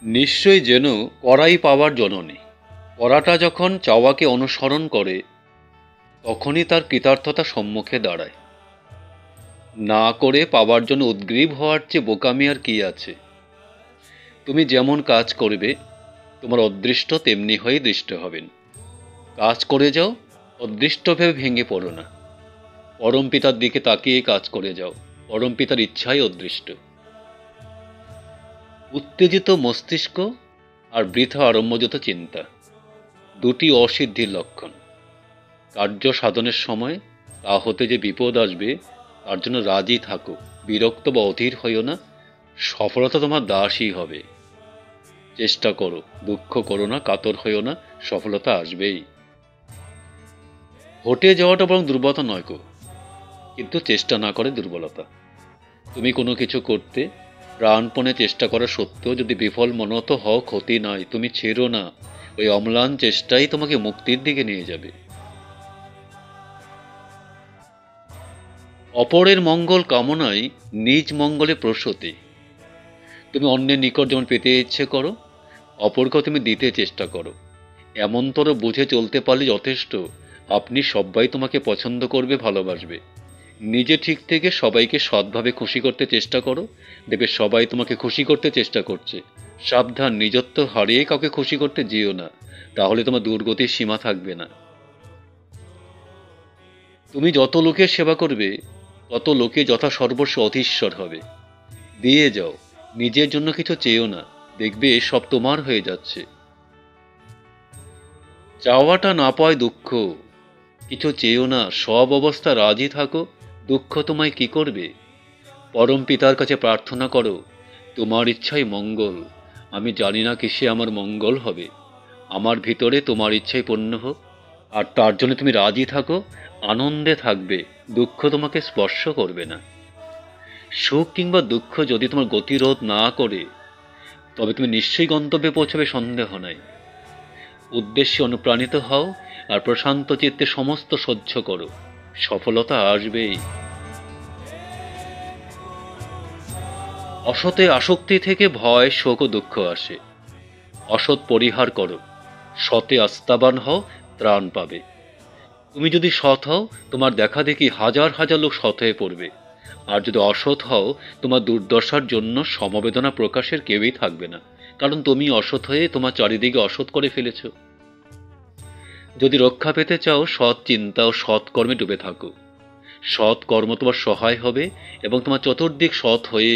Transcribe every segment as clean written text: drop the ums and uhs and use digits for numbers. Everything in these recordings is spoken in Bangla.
নিশ্চয়ই যেন করাই পাওয়ার জননী। করাটা যখন চাওয়াকে অনুসরণ করে তখনই তার কৃতার্থতা সম্মুখে দাঁড়ায়। না করে পাওয়ার জন্য উদ্গ্রীব হওয়ার চেয়ে বোকামি আর কি আছে। তুমি যেমন কাজ করবে তোমার অদৃষ্ট তেমনি হয়ে দৃষ্ট হবেন। কাজ করে যাও, অদৃষ্ট ভেবে ভেঙে পড়ো না। পরম পিতার দিকে তাকিয়ে কাজ করে যাও, পরম পিতার ইচ্ছাই অদৃষ্ট। উত্তেজিত মস্তিষ্ক আর বৃথা আরম্ভযত চিন্তা দুটি অসিদ্ধির লক্ষণ। কার্য সাধনের সময় তা হতে যে বিপদ আসবে তার জন্য রাজি থাকো, বিরক্ত বা অধীর হইও না। সফলতা তোমার দাসই হবে। চেষ্টা করো, দুঃখ করো না, কাতর হইও না, সফলতা আসবেই। হটে যাওয়াটা বরং দুর্বলতা নয় গো, কিন্তু চেষ্টা না করে দুর্বলতা। তুমি কোনো কিছু করতে প্রাণপণে চেষ্টা করা সত্ত্বেও যদি বিফল মনত হও, ক্ষতি নয়, তুমি ছেড়ো না। ওই অম্লান চেষ্টাই তোমাকে মুক্তির দিকে নিয়ে যাবে। অপরের মঙ্গল কামনাই নিজ মঙ্গলে প্রসূতি। তুমি অন্যের নিকট যেমন পেতে ইচ্ছে করো, অপরকেও তুমি দিতে চেষ্টা করো। এমনতর বুঝে চলতে পারলে যথেষ্ট। আপনি সবাই তোমাকে পছন্দ করবে, ভালোবাসবে। নিজে ঠিক থেকে সবাইকে সৎভাবে খুশি করতে চেষ্টা করো, দেখবে সবাই তোমাকে খুশি করতে চেষ্টা করছে। সাবধান, নিজত্ব হারিয়ে কাউকে খুশি করতে যেও না, তাহলে তোমার দুর্গতির সীমা থাকবে না। তুমি যত লোকের সেবা করবে তত লোকে যথাসর্বস্ব অধীশ্বর হবে। দিয়ে যাও, নিজের জন্য কিছু চেয়েও না, দেখবে সব তোমার হয়ে যাচ্ছে। চাওয়াটা না পায় দুঃখ, কিছু চেয়েও না, সব অবস্থা রাজি থাকো। দুঃখ তোমায় কি করবে? পরম পিতার কাছে প্রার্থনা করো, তোমার ইচ্ছাই মঙ্গল। আমি জানি না কিসে আমার মঙ্গল হবে, আমার ভিতরে তোমার ইচ্ছাই পূর্ণ হোক। আর তার জন্য তুমি রাজি থাকো, আনন্দে থাকবে, দুঃখ তোমাকে স্পর্শ করবে না। সুখ কিংবা দুঃখ যদি তোমার গতিরোধ না করে তবে তুমি নিশ্চয়ই গন্তব্যে পৌঁছবে, সন্দেহ নাই। উদ্দেশ্যে অনুপ্রাণিত হও আর প্রশান্ত চিত্তে সমস্ত সহ্য করো, সফলতা আসবেই। অসতে আসক্তি থেকে ভয়, শোক ও দুঃখ আসে। অসৎ পরিহার করো, সতে আস্থাবান হও, ত্রাণ পাবে। তুমি যদি সৎ হও, তোমার দেখা দেখি হাজার হাজার লোক সৎ হয়ে পড়বে। আর যদি অসৎ হও, তোমার দুর্দশার জন্য সমবেদনা প্রকাশের কেউই থাকবে না, কারণ তুমি অসৎ হয়ে তোমার চারিদিকে অসৎ করে ফেলেছ। যদি রক্ষা পেতে চাও, সৎ চিন্তা ও সৎ কর্মে ডুবে থাকো। সৎ কর্ম তোমার সহায় হবে এবং তোমার চতুর্দিক সৎ হয়ে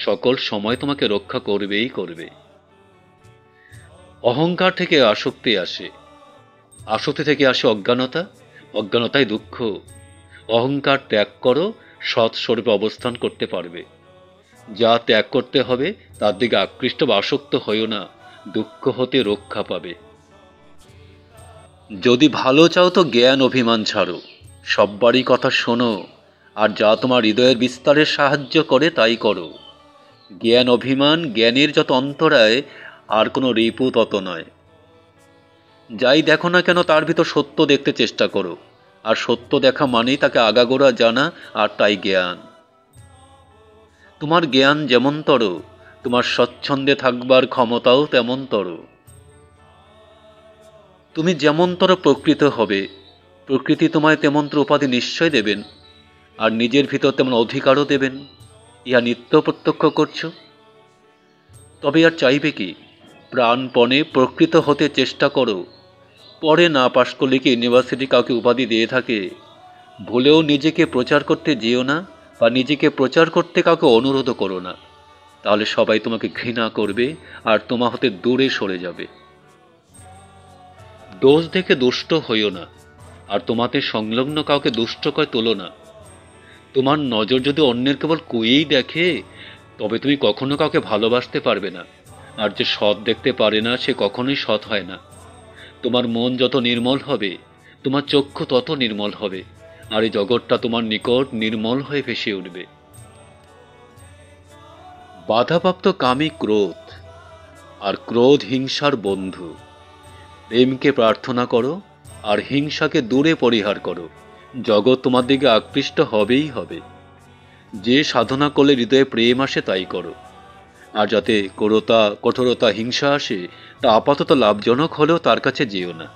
সকল সময় তোমাকে রক্ষা করবেই করবে। অহংকার থেকে আসক্তি আসে, আসক্তি থেকে আসে অজ্ঞানতা, অজ্ঞানতায় দুঃখ। অহংকার ত্যাগ করো, সৎ স্বরূপে অবস্থান করতে পারবে। যা ত্যাগ করতে হবে তার দিকে আকৃষ্ট বা আসক্ত হইও না, দুঃখ হতে রক্ষা পাবে। যদি ভালো চাও তো জ্ঞান অভিমান ছাড়ো, সব্বারই কথা শোনো, আর যা তোমার হৃদয়ের বিস্তারে সাহায্য করে তাই করো। জ্ঞান অভিমান জ্ঞানের যত অন্তরায়, আর কোনো রিপু তত নয়। যাই দেখো না কেন তার ভিতর সত্য দেখতে চেষ্টা করো, আর সত্য দেখা মানেই তাকে আগাগোড়া জানা, আর তাই জ্ঞান। তোমার জ্ঞান যেমনতর, তোমার স্বচ্ছন্দে থাকবার ক্ষমতাও তেমনতর। তুমি যেমনতর প্রকৃত হবে, প্রকৃতি তোমায় তেমনতর উপাধি নিশ্চয় দেবেন, আর নিজের ভিতর তেমন অধিকারও দেবেন। ইহা নিত্য প্রত্যক্ষ করছ। তবে আর চাইবে কি? প্রাণপণে প্রকৃত হতে চেষ্টা করো। পরে না পাশ করলে কি ইউনিভার্সিটি কাউকে উপাধি দিয়ে থাকে? ভুলেও নিজেকে প্রচার করতে যেও না, বা নিজেকে প্রচার করতে কাউকে অনুরোধও করো না, তাহলে সবাই তোমাকে ঘৃণা করবে আর তোমা হতে দূরে সরে যাবে। দোষ দেখে দুষ্ট হইও না, আর তোমাতে সংলগ্ন কাউকে দুষ্ট করে তোলো না। তোমার নজর যদি অন্যের কেবল কুইয়েই দেখে, তবে তুমি কখনো কাউকে ভালোবাসতে পারবে না। আর যে সৎ দেখতে পারে না সে কখনোই সৎ হয় না। তোমার মন যত নির্মল হবে, তোমার চক্ষু তত নির্মল হবে, আর এই জগৎটা তোমার নিকট নির্মল হয়ে ভেসে উঠবে। বাধাপ্রাপ্ত কামী ক্রোধ, আর ক্রোধ হিংসার বন্ধু। প্রেমকে প্রার্থনা করো আর হিংসাকে দূরে পরিহার করো, জগৎ তোমার দিকে আকৃষ্ট হবেই হবে। যে সাধনা করলে হৃদয়ে প্রেম আসে তাই করো। আর যাতে ক্রূরতা, কঠোরতা, হিংসা আসে, তা আপাতত লাভজনক হলেও তার কাছে যেও না।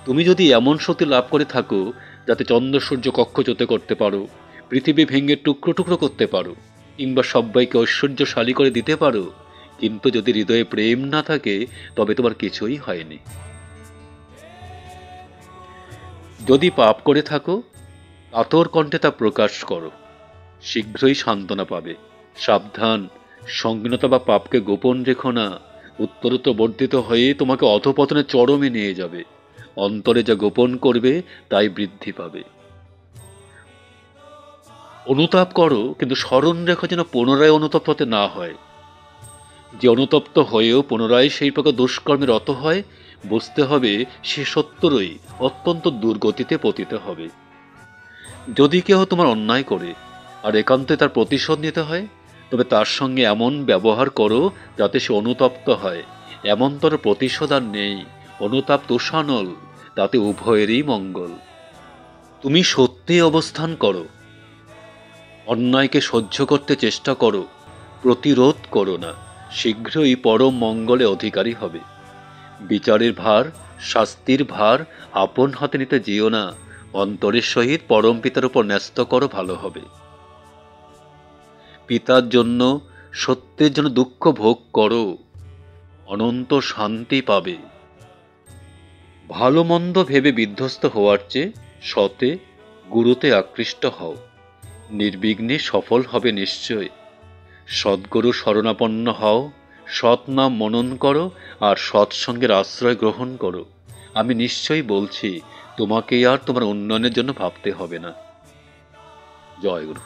তুমি যদি এমন শক্তি লাভ করে থাকো যাতে চন্দ্র সূর্য কক্ষচ্যুত করতে পারো, পৃথিবী ভেঙে টুকরো টুকরো করতে পারো, কিংবা সবাইকে ঐশ্বর্যশালী করে দিতে পারো, কিন্তু যদি হৃদয়ে প্রেম না থাকে, তবে তোমার কিছুই হয়নি। যদি পাপ করে থাকো, কাতর কণ্ঠে তা প্রকাশ করো, শীঘ্রই সান্ত্বনা পাবে। সাবধান, সংগীনতা বা পাপকে গোপন রেখো না, উত্তরোত্তর বর্ধিত হয়ে তোমাকে অধঃপতনের চরমে নিয়ে যাবে। অন্তরে যা গোপন করবে তাই বৃদ্ধি পাবে। অনুতাপ করো, কিন্তু স্মরণ রেখো যেন পুনরায় অনুতপ্ত হতে না হয়। যে অনুতপ্ত হয়েও পুনরায় সেই প্রকার দুষ্কর্মে রত হয়, বুঝতে হবে সে সত্যরই অত্যন্ত দুর্গতিতে পতিত হবে। যদি কেহ তোমার অন্যায় করে আর একান্তে তার প্রতিশোধ নিতে হয়, তবে তার সঙ্গে এমন ব্যবহার করো যাতে সে অনুতপ্ত হয়। এমনতর প্রতিশোধ আর নেই। অনুতাপ তোষানল, তাতে উভয়েরই মঙ্গল। তুমি সত্যি অবস্থান করো, অন্যায়কে সহ্য করতে চেষ্টা করো, প্রতিরোধ করো না, শীঘ্রই পরম মঙ্গলে অধিকারী হবে। বিচারের ভার, শাস্তির ভার আপন হাতে নিতে যেও না, অন্তরের সহিত পরম পিতার উপর ন্যস্ত করো, ভালো হবে। পিতার জন্য, সত্যের জন্য দুঃখ ভোগ করো, অনন্ত শান্তি পাবে। ভালো মন্দ ভেবে বিধ্বস্ত হওয়ার চেয়ে সতে, গুরুতে আকৃষ্ট হও, নির্বিঘ্নে সফল হবে নিশ্চয়। সদ্গুরু শরণাপন্ন হও, সৎ নাম মনন করো, আর সৎসঙ্গের আশ্রয় গ্রহণ করো। আমি নিশ্চয়ই বলছি, তোমাকে আর তোমার উন্নয়নের জন্য ভাবতে হবে না। জয় গুরু।